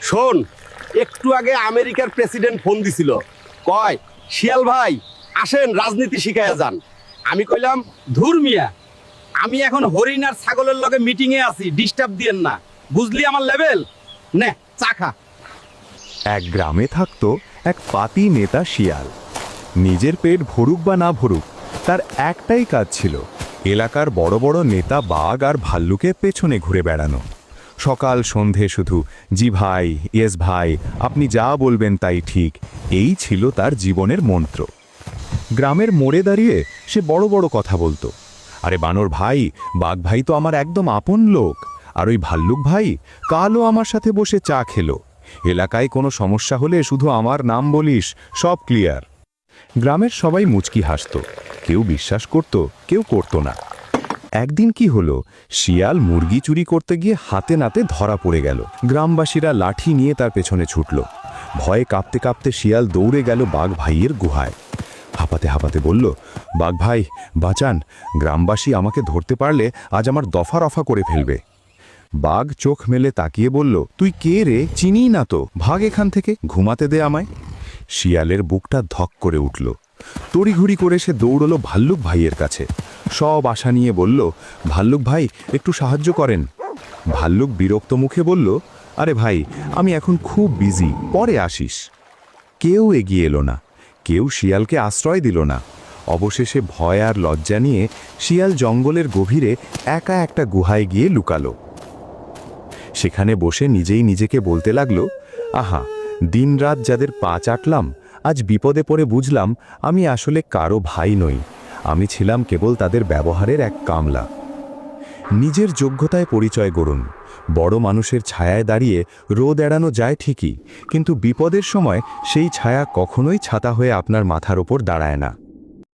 শোন, একটু আগে আমেরিকার প্রেসিডেন্ট ফোন দিছিল, কয় শিয়াল ভাই আসেন রাজনীতি শিখাইয়া যান। আমি কইলাম ধুর মিয়া, আমি এখন হরিণ আর ছাগলের লগে মিটিং এ আছি, ডিস্টার্ব দিয়েন না, বুঝলি আমার লেভেল। নে চা খা। এক গ্রামে থাকত এক পাতি নেতা শিয়াল। নিজের পেট ভরুক বা না ভরুক, তার একটাই কাজ ছিল এলাকার বড় বড় নেতা বাঘ আর ভাল্লুকের পেছনে ঘুরে বেড়ানো। সকাল সন্ধে শুধু জি ভাই, ইয়েস ভাই, আপনি যা বলবেন তাই ঠিক, এই ছিল তার জীবনের মন্ত্র। গ্রামের মোড়ে দাঁড়িয়ে সে বড় বড় কথা বলতো। আরে বানর ভাই, বাঘ ভাই তো আমার একদম আপন লোক, আর ওই ভাল্লুক ভাই কালও আমার সাথে বসে চা খেলো। এলাকায় কোনো সমস্যা হলে শুধু আমার নাম বলিস, সব ক্লিয়ার। গ্রামের সবাই মুচকি হাসত, কেউ বিশ্বাস করত, কেউ করত না। একদিন কি হলো, শিয়াল মুরগি চুরি করতে গিয়ে হাতে নাতে ধরা পড়ে গেল। গ্রামবাসীরা লাঠি নিয়ে তার পেছনে ছুটল। ভয়ে কাঁপতে কাঁপতে শিয়াল দৌড়ে গেল বাঘ ভাইয়ের গুহায়। হাঁপাতে হাঁপাতে বলল, বাঘ ভাই বাঁচান, গ্রামবাসী আমাকে ধরতে পারলে আজ আমার দফা রফা করে ফেলবে। বাঘ চোখ মেলে তাকিয়ে বলল, তুই কে রে, চিনি না তো, ভাগ এখান থেকে, ঘুমাতে দে আমায়। শিয়ালের বুকটা ধক করে উঠল। তড়িঘড়ি করে সে দৌড়ল ভাল্লুক ভাইয়ের কাছে। সব আশা নিয়ে বলল, ভাল্লুক ভাই একটু সাহায্য করেন। ভাল্লুক বিরক্ত মুখে বলল, আরে ভাই আমি এখন খুব বিজি, পরে আসিস। কেউ এগিয়ে এলো না, কেউ শিয়ালকে আশ্রয় দিল না। অবশেষে ভয় আর লজ্জা নিয়ে শিয়াল জঙ্গলের গভীরে একা একটা গুহায় গিয়ে লুকালো। সেখানে বসে নিজেই নিজেকে বলতে লাগলো, আহা, দিনরাত যাদের পা চাটলাম, আজ বিপদে পড়ে বুঝলাম আমি আসলে কারো ভাই নই, আমি ছিলাম কেবল তাদের ব্যবহারের এক কামলা। নিজের যোগ্যতায় পরিচয় গড়ুন। বড় মানুষের ছায়ায় দাঁড়িয়ে রোদ এড়ানো যায় ঠিকই, কিন্তু বিপদের সময় সেই ছায়া কখনোই ছাতা হয়ে আপনার মাথার ওপর দাঁড়ায় না।